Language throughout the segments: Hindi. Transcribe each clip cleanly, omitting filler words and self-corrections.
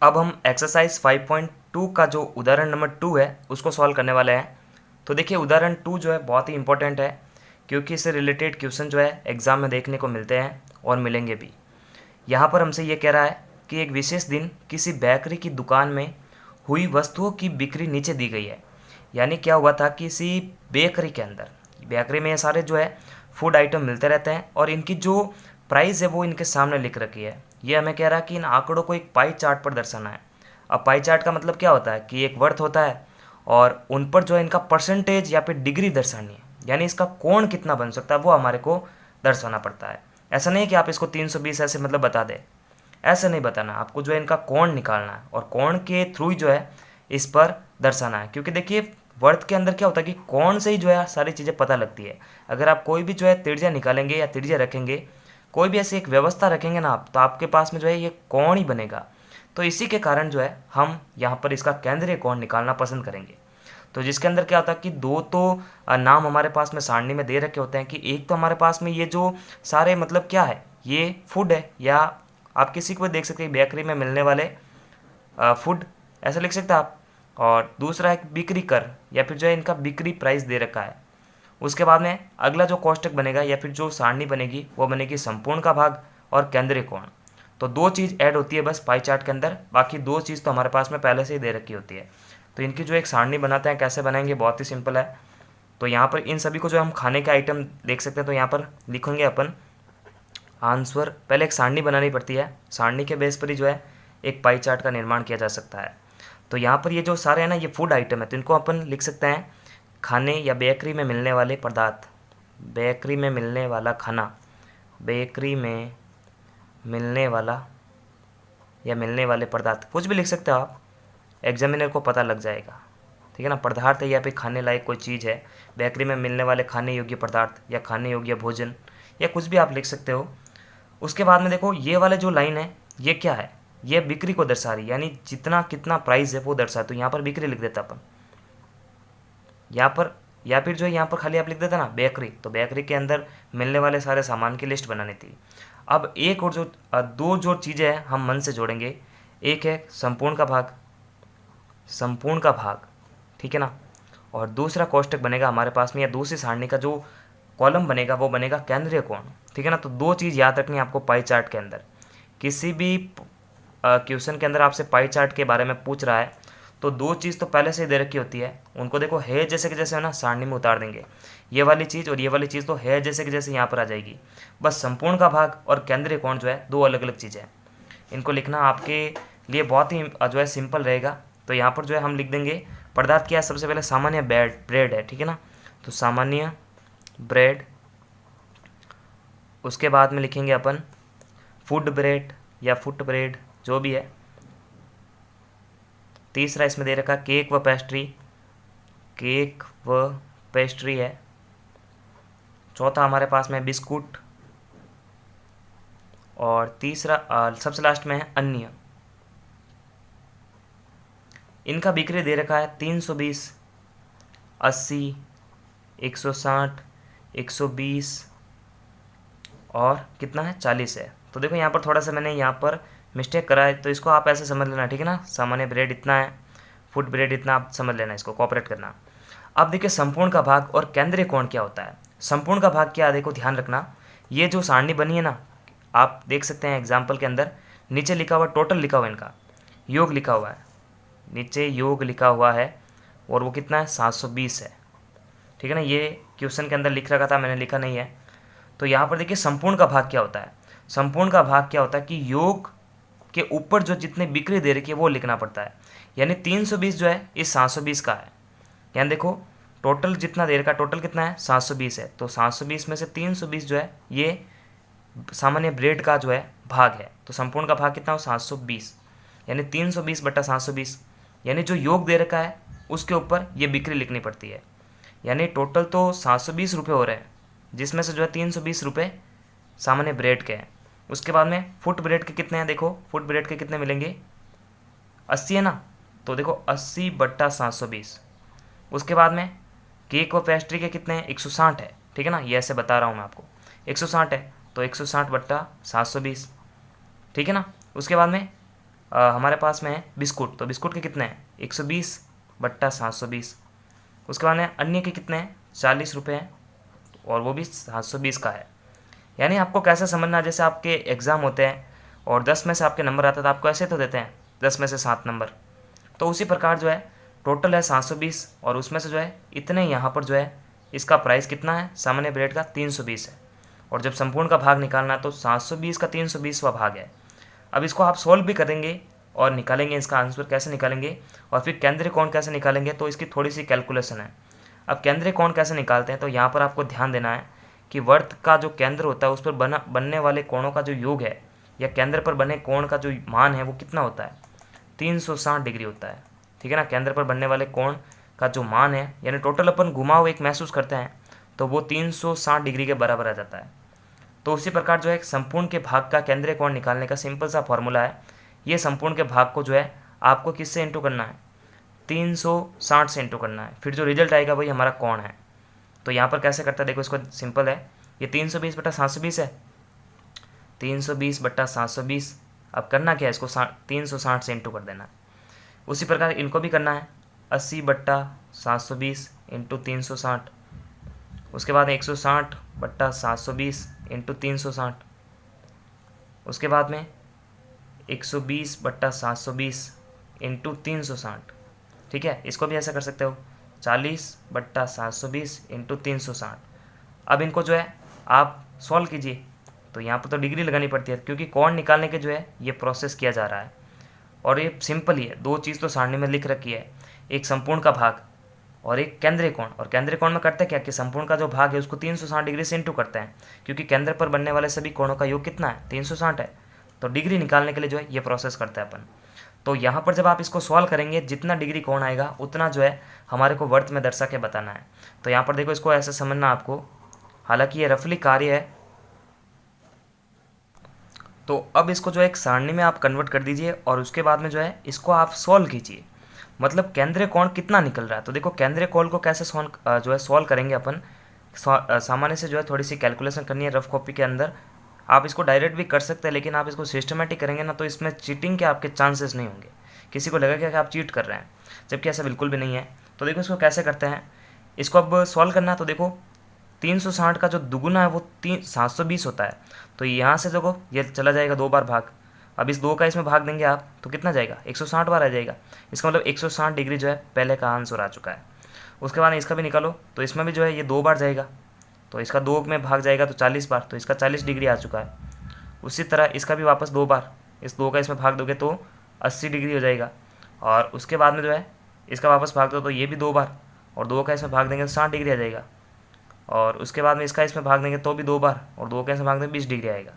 अब हम एक्सरसाइज 5.2 का जो उदाहरण नंबर 2 है उसको सॉल्व करने वाले हैं। तो देखिए उदाहरण 2 जो है बहुत ही इंपॉर्टेंट है, क्योंकि इससे रिलेटेड क्वेश्चन जो है एग्ज़ाम में देखने को मिलते हैं और मिलेंगे भी। यहाँ पर हमसे ये कह रहा है कि एक विशेष दिन किसी बेकरी की दुकान में हुई वस्तुओं की बिक्री नीचे दी गई है। यानी क्या हुआ था, किसी बेकरी के अंदर, बेकरी में ये सारे जो है फूड आइटम मिलते रहते हैं और इनकी जो प्राइस है वो इनके सामने लिख रखी है। ये हमें कह रहा है कि इन आंकड़ों को एक पाई चार्ट पर दर्शाना है। अब पाई चार्ट का मतलब क्या होता है कि एक वर्थ होता है और उन पर जो है इनका परसेंटेज या फिर डिग्री दर्शानी है, यानी इसका कोण कितना बन सकता है वो हमारे को दर्शाना पड़ता है। ऐसा नहीं है कि आप इसको 320 ऐसे मतलब बता दें, ऐसे नहीं बताना, आपको जो है इनका कोण निकालना है और कोण के थ्रू जो है इस पर दर्शाना है। क्योंकि देखिए वर्थ के अंदर क्या होता है कि कोण से ही जो है सारी चीज़ें पता लगती है। अगर आप कोई भी जो है त्रिज्या निकालेंगे या त्रिज्या रखेंगे, कोई भी ऐसी एक व्यवस्था रखेंगे ना आप, तो आपके पास में जो है ये कोण ही बनेगा। तो इसी के कारण जो है हम यहाँ पर इसका केंद्रीय कोण निकालना पसंद करेंगे। तो जिसके अंदर क्या होता है कि दो तो नाम हमारे पास में सारणी में दे रखे होते हैं कि एक तो हमारे पास में ये जो सारे मतलब क्या है, ये फूड है, या आप किसी को भी देख सकते हैं बेकरी में मिलने वाले फूड, ऐसा लिख सकते हैं आप। और दूसरा है बिक्री कर, या फिर जो है इनका बिक्री प्राइस दे रखा है। उसके बाद में अगला जो कोष्टक बनेगा या फिर जो सारणी बनेगी वो बनेगी संपूर्ण का भाग और केंद्रीय कोण। तो दो चीज़ ऐड होती है बस पाई चार्ट के अंदर, बाकी दो चीज़ तो हमारे पास में पहले से ही दे रखी होती है। तो इनकी जो एक सारणी बनाते हैं, कैसे बनाएंगे, बहुत ही सिंपल है। तो यहाँ पर इन सभी को जो हम खाने के आइटम देख सकते हैं, तो यहाँ पर लिखेंगे अपन आंसर। पहले एक सारणी बनानी पड़ती है, सारणी के बेस पर ही जो है एक पाई चार्ट का निर्माण किया जा सकता है। तो यहाँ पर ये जो सारे हैं ना, ये फूड आइटम है, तो इनको अपन लिख सकते हैं खाने या बेकरी में मिलने वाले पदार्थ, बेकरी में मिलने वाला खाना, बेकरी में मिलने वाला या मिलने वाले पदार्थ, कुछ भी लिख सकते हो आप, एग्जामिनर को पता लग जाएगा। ठीक है ना, पदार्थ है या फिर खाने लायक कोई चीज़ है, बेकरी में मिलने वाले खाने योग्य पदार्थ या खाने योग्य भोजन, या कुछ भी आप लिख सकते हो। उसके बाद में देखो ये वाले जो लाइन है ये क्या है, ये बिक्री को दर्शा रही है, यानी जितना कितना प्राइस है वो दर्शा। तो यहाँ पर बिक्री लिख देता अपन यहाँ पर, या फिर जो है यहाँ पर खाली आप लिख देता ना बेकरी, तो बेकरी के अंदर मिलने वाले सारे सामान की लिस्ट बनानी थी। अब एक और जो दो जो चीज़ें हैं हम मन से जोड़ेंगे, एक है संपूर्ण का भाग, संपूर्ण का भाग, ठीक है ना, और दूसरा कोष्टक बनेगा हमारे पास में, या दूसरी सारणी का जो कॉलम बनेगा वो बनेगा केंद्रीय कोण। ठीक है ना, तो दो चीज़ याद रखनी है आपको पाई चार्ट के अंदर। किसी भी क्वेश्चन के अंदर आपसे पाई चार्ट के बारे में पूछ रहा है तो दो चीज़ तो पहले से ही दे रखी होती है, उनको देखो है जैसे कि जैसे है ना सारणी में उतार देंगे, ये वाली चीज़ और ये वाली चीज़ तो है जैसे कि जैसे यहाँ पर आ जाएगी। बस संपूर्ण का भाग और केंद्रीय कोण जो है दो अलग अलग चीज़ें हैं, इनको लिखना आपके लिए बहुत ही जो है सिंपल रहेगा। तो यहाँ पर जो है हम लिख देंगे पदार्थ क्या है, सबसे पहले सामान्य ब्रेड है, ठीक है ना, तो सामान्य ब्रेड। उसके बाद में लिखेंगे अपन फूड ब्रेड या फुट ब्रेड, जो भी है। तीसरा इसमें दे रखा केक व पेस्ट्री, केक व पेस्ट्री है। चौथा हमारे पास में बिस्कुट, और तीसरा सबसे लास्ट में है अन्य। इनका बिक्री दे रखा है 320, 80, 160, 120 और कितना है 40 है। तो देखो यहाँ पर थोड़ा सा मैंने यहाँ पर मिस्टेक करा है, तो इसको आप ऐसे समझ लेना, ठीक है ना, सामान्य ब्रेड इतना है, फुट ब्रेड इतना, आप समझ लेना, इसको कॉपरेट करना। अब देखिए संपूर्ण का भाग और केंद्रीय कोण क्या होता है। संपूर्ण का भाग क्या है, देखो ध्यान रखना, ये जो सारणी बनी है ना, आप देख सकते हैं एग्जाम्पल के अंदर नीचे लिखा हुआ टोटल लिखा हुआ है, इनका योग लिखा हुआ है, नीचे योग लिखा हुआ है, और वो कितना है 720 है। ठीक है ना, ये क्वेश्चन के अंदर लिख रखा था, मैंने लिखा नहीं है। तो यहाँ पर देखिए संपूर्ण का भाग क्या होता है, संपूर्ण का भाग क्या होता है कि योग के ऊपर जो जितने बिक्री दे रखी है वो लिखना पड़ता है। यानी 320 जो है इस 720 का है, यानी देखो टोटल जितना दे रखा, टोटल कितना है 720 है, तो 720 में से 320 जो है ये सामान्य ब्रेड का जो है भाग है। तो संपूर्ण का भाग कितना हो 720, यानी 320 बटा 720, यानी जो योग दे रखा है उसके ऊपर ये बिक्री लिखनी पड़ती है। यानी टोटल तो 720 रुपये हो रहे हैं, जिसमें से जो है 320 रुपये सामान्य ब्रेड के हैं। उसके बाद में फुट ब्रेड के कितने हैं, देखो फुट ब्रेड के कितने मिलेंगे, 80 है ना, तो देखो 80 बट्टा 720। उसके बाद में केक और पेस्ट्री के कितने हैं, 160 है, ठीक है ना, ये ऐसे बता रहा हूँ मैं आपको, 160 है, तो 160 बट्टा 720, ठीक है ना। उसके बाद में हमारे पास में है बिस्कुट, तो बिस्कुट के कितने हैं 120 बट्टा 720। उसके बाद में अन्य के कितने हैं 40 रुपये हैं, और वो भी 720 का है। यानी आपको कैसे समझना है, जैसे आपके एग्ज़ाम होते हैं और 10 में से आपके नंबर आते हैं तो आपको ऐसे तो देते हैं 10 में से 7 नंबर, तो उसी प्रकार जो है टोटल है 720 और उसमें से जो है इतने यहाँ पर जो है इसका प्राइस कितना है सामान्य ब्रेड का 320 है, और जब संपूर्ण का भाग निकालना है तो 720 का 320वां भाग है। अब इसको आप सोल्व भी करेंगे और निकालेंगे इसका आंसर कैसे निकालेंगे, और फिर केंद्रीय कोण कैसे निकालेंगे, तो इसकी थोड़ी सी कैलकुलेशन है। अब केंद्रीय कोण कैसे निकालते हैं, तो यहाँ पर आपको ध्यान देना है कि वर्त का जो केंद्र होता है उस पर बनने वाले कोणों का जो योग है, या केंद्र पर बने कोण का जो मान है वो कितना होता है 360 डिग्री होता है। ठीक है ना, केंद्र पर बनने वाले कोण का जो मान है, यानी टोटल अपन घुमाव एक महसूस करते हैं तो वो 360 डिग्री के बराबर आ जाता है। तो उसी प्रकार जो है संपूर्ण के भाग का केंद्रीय कोण निकालने का सिंपल सा फॉर्मूला है, ये संपूर्ण के भाग को जो है आपको किससे इंटू करना है 360 से इंटू करना है, फिर जो रिजल्ट आएगा वही हमारा कोण है। तो यहाँ पर कैसे करता है देखो, इसको सिंपल है, ये 320 बटा 720 है, 320 बटा 720। अब करना क्या है, इसको 360 से इंटू कर देना है। उसी प्रकार इनको भी करना है 80 बट्टा 720 इंटू 360, उसके बाद 160 बट्टा 720 इंटू 360, उसके बाद में 120 बट्टा 720 इंटू 360। ठीक है, इसको भी ऐसा कर सकते हो 40 बट्टा 720 इंटू 360। अब इनको जो है आप सॉल्व कीजिए, तो यहाँ पर तो डिग्री लगानी पड़ती है क्योंकि कोण निकालने के जो है ये प्रोसेस किया जा रहा है, और ये सिंपल ही है, दो चीज़ तो सारणी में लिख रखी है, एक संपूर्ण का भाग और एक केंद्रीय कोण। और केंद्रीय कोण में करते क्या कि संपूर्ण का जो भाग है उसको 360 डिग्री से इंटू करते हैं, क्योंकि केंद्र पर बनने वाले सभी कोणों का योग कितना है 360 है, तो डिग्री निकालने के लिए जो है ये प्रोसेस करते हैं अपन। तो यहाँ पर जब आप इसको सॉल्व करेंगे जितना डिग्री कोण आएगा उतना जो है हमारे को वर्त में दर्शा के बताना है। तो यहाँ पर देखो इसको ऐसे समझना आपको, हालांकि ये रफली कार्य है। तो अब इसको जो है एक सारणी में आप कन्वर्ट कर दीजिए और उसके बाद में जो है इसको आप सॉल्व कीजिए, मतलब केंद्रीय कोण कितना निकल रहा है। तो देखो केंद्रीय कोण को कैसे सॉल्व करेंगे अपन, सामान्य से जो है थोड़ी सी कैलकुलेशन करनी है रफ कॉपी के अंदर। आप इसको डायरेक्ट भी कर सकते हैं, लेकिन आप इसको सिस्टमेटिक करेंगे ना तो इसमें चीटिंग के आपके चांसेस नहीं होंगे, किसी को लगेगा कि आप चीट कर रहे हैं, जबकि ऐसा बिल्कुल भी नहीं है। तो देखो इसको कैसे करते हैं, इसको अब सॉल्व करना है। तो देखो 360 का जो दुगुना है वो 720 होता है, तो यहाँ से देखो ये चला जाएगा 2 बार भाग। अब इस 2 का इसमें भाग देंगे आप तो कितना जाएगा 160 बार आ जाएगा, इसका मतलब 160 डिग्री जो है पहले का आंसर आ चुका है। उसके बाद इसका भी निकालो तो इसमें भी जो है ये 2 बार जाएगा, तो इसका 2 में भाग जाएगा तो 40 बार, तो इसका 40 डिग्री आ चुका है। उसी तरह इसका भी वापस 2 बार, इस 2 का इसमें भाग दोगे तो 80 डिग्री हो जाएगा, और उसके बाद में जो है इसका वापस भाग दो तो ये भी 2 बार, और 2 का इसमें भाग देंगे तो 60 डिग्री आ जाएगा, और उसके बाद में इसका इसमें भाग देंगे तो भी 2 बार, और 2 का इसमें भाग देंगे 20 डिग्री आएगा।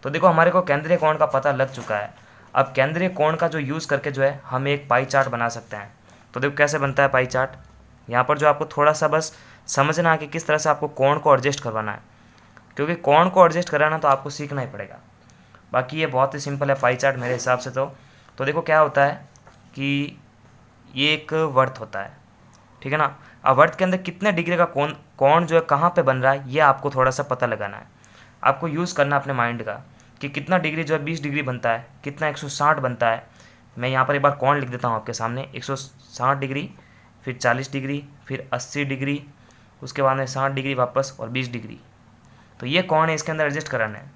तो देखो हमारे को केंद्रीय कोण का पता लग चुका है। अब केंद्रीय कोण का जो यूज़ करके जो है हम एक पाई चार्ट बना सकते हैं। तो देखो कैसे बनता है पाई चार्ट, यहाँ पर जो आपको थोड़ा सा बस समझना है कि किस तरह से आपको कोण को एडजस्ट करवाना है, क्योंकि कोण को एडजस्ट कराना तो आपको सीखना ही पड़ेगा। बाकी ये बहुत ही सिंपल है पाई चार्ट मेरे हिसाब से। तो देखो क्या होता है कि ये एक वर्त होता है, ठीक है ना। अब वर्त के अंदर कितने डिग्री का कोण जो है कहाँ पे बन रहा है ये आपको थोड़ा सा पता लगाना है, आपको यूज़ करना अपने माइंड का कि कितना डिग्री जो है 20 डिग्री बनता है, कितना 160 बनता है। मैं यहाँ पर एक बार कोण लिख देता हूँ आपके सामने, 160 डिग्री, फिर 40 डिग्री, फिर 80 डिग्री, उसके बाद में 60 डिग्री वापस और 20 डिग्री। तो ये कोण है, इसके अंदर एडजस्ट कराना है।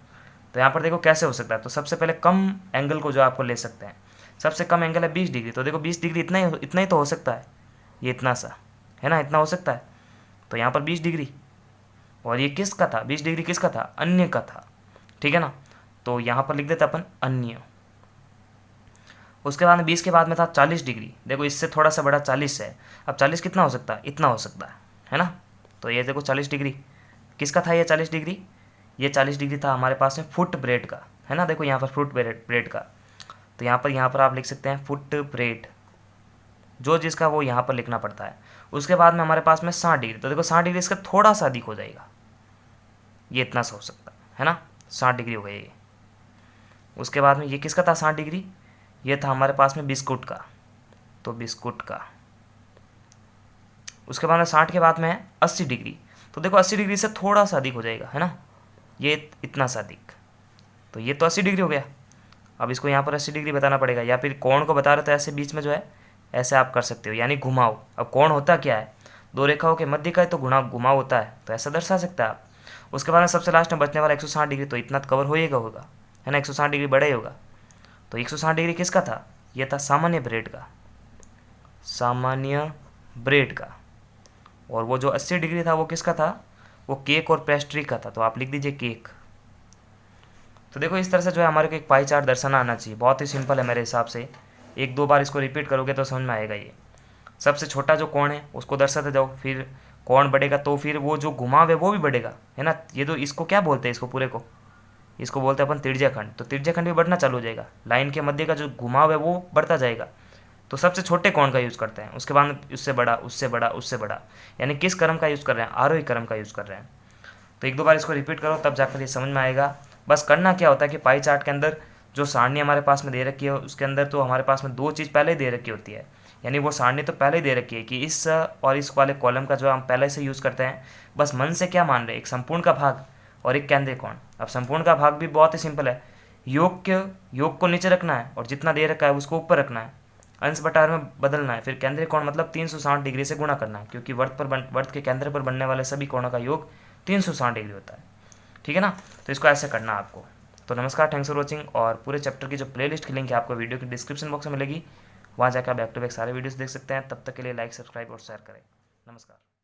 तो यहाँ पर देखो कैसे हो सकता है, तो सबसे पहले कम एंगल को जो आपको ले सकते हैं, सबसे कम एंगल है 20 डिग्री। तो देखो 20 डिग्री इतना ही तो हो सकता है, ये इतना सा है ना, इतना हो सकता है। तो यहाँ पर 20 डिग्री, और ये किसका था 20 डिग्री किसका था, अन्य का था, ठीक है ना। तो यहाँ पर लिख देते अपन अन्य। उसके बाद में 20 के बाद में था 40 डिग्री, देखो इससे थोड़ा सा बड़ा 40 है। अब 40 कितना हो सकता है, इतना हो सकता है ना। तो ये देखो 40 डिग्री किसका था, ये 40 डिग्री, ये 40 डिग्री था हमारे पास में फुट ब्रेड का, है ना। देखो यहाँ पर फुट ब्रेड का, तो यहाँ पर आप लिख सकते हैं फुट ब्रेड, जो जिसका वो यहाँ पर लिखना पड़ता है। उसके बाद में हमारे पास में 60 डिग्री, तो देखो 60 डिग्री इसका थोड़ा सा अधिक हो जाएगा, ये इतना सा हो सकता है ना, 60 डिग्री हो गया ये। उसके बाद में ये किसका था 60 डिग्री, ये था हमारे पास में बिस्कुट का, तो बिस्कुट का। उसके बाद में 60 के बाद में है 80 डिग्री, तो देखो 80 डिग्री से थोड़ा सा अधिक हो जाएगा, है ना, ये इतना सा अधिक, तो ये तो 80 डिग्री हो गया। अब इसको यहाँ पर 80 डिग्री बताना पड़ेगा, या फिर कोण को बता रहे तो ऐसे बीच में जो है ऐसे आप कर सकते हो, यानी घुमाओ। अब कोण होता क्या है, दो रेखाओं के मध्य का ही तो घुमाव होता है, तो ऐसा दर्शा सकता है आप। उसके बाद में सबसे लास्ट में बचने वाला 160 डिग्री, तो इतना कवर होगा है ना, 160 डिग्री बड़ा ही होगा। तो 160 डिग्री किसका था, ये था सामान्य ब्रेड का, सामान्य ब्रेड का। और वो जो 80 डिग्री था वो किसका था, वो केक और पेस्ट्री का था, तो आप लिख दीजिए केक। तो देखो इस तरह से जो है हमारे को एक पाई चार्ट दर्शाना आना चाहिए, बहुत ही सिंपल है मेरे हिसाब से। एक दो बार इसको रिपीट करोगे तो समझ में आएगा। ये सबसे छोटा जो कोण है उसको दर्शाते जाओ, फिर कोण बढ़ेगा तो फिर वो जो घुमाव है वो भी बढ़ेगा, है ना। ये तो इसको क्या बोलते हैं, इसको पूरे को इसको बोलते हैं अपन त्रिज्याखंड। तो त्रिज्याखंड भी बढ़ना चालू हो जाएगा, लाइन के मध्य का जो घुमाव है वो बढ़ता जाएगा। तो सबसे छोटे कोण का यूज़ करते हैं, उसके बाद उससे बड़ा, उससे बड़ा, उससे बड़ा, यानी किस क्रम का यूज़ कर रहे हैं, आरोही क्रम का यूज़ कर रहे हैं। तो एक दो बार इसको रिपीट करो तब जाकर ये समझ में आएगा। बस करना क्या होता है कि पाई चार्ट के अंदर जो सारणी हमारे पास में दे रखी है उसके अंदर तो हमारे पास में दो चीज़ पहले ही दे रखी होती है, यानी वो सारणी तो पहले ही दे रखी है कि इस और इस वाले कॉलम का जो हम पहले से यूज़ करते हैं। बस मन से क्या मान रहे हैं, एक संपूर्ण का भाग और एक केंद्रीय कोण। अब संपूर्ण का भाग भी बहुत ही सिंपल है, योग को नीचे रखना है और जितना दे रखा है उसको ऊपर रखना है, अंश बटार में बदलना है। फिर केंद्रीय कोण मतलब 360 डिग्री से गुणा करना है, क्योंकि वर्त के केंद्र पर बनने वाले सभी कोणों का योग 360 डिग्री होता है, ठीक है ना। तो इसको ऐसे करना है आपको। तो नमस्कार, थैंक्स फॉर वॉचिंग। और पूरे चैप्टर की जो प्लेलिस्ट की लिंक है आपको वीडियो की डिस्क्रिप्शन बॉक्स में मिलेगी, वहाँ जाकर आप बैक टू बैक सारे वीडियोस देख सकते हैं। तब तक के लिए लाइक, सब्सक्राइब और शेयर करें। नमस्कार।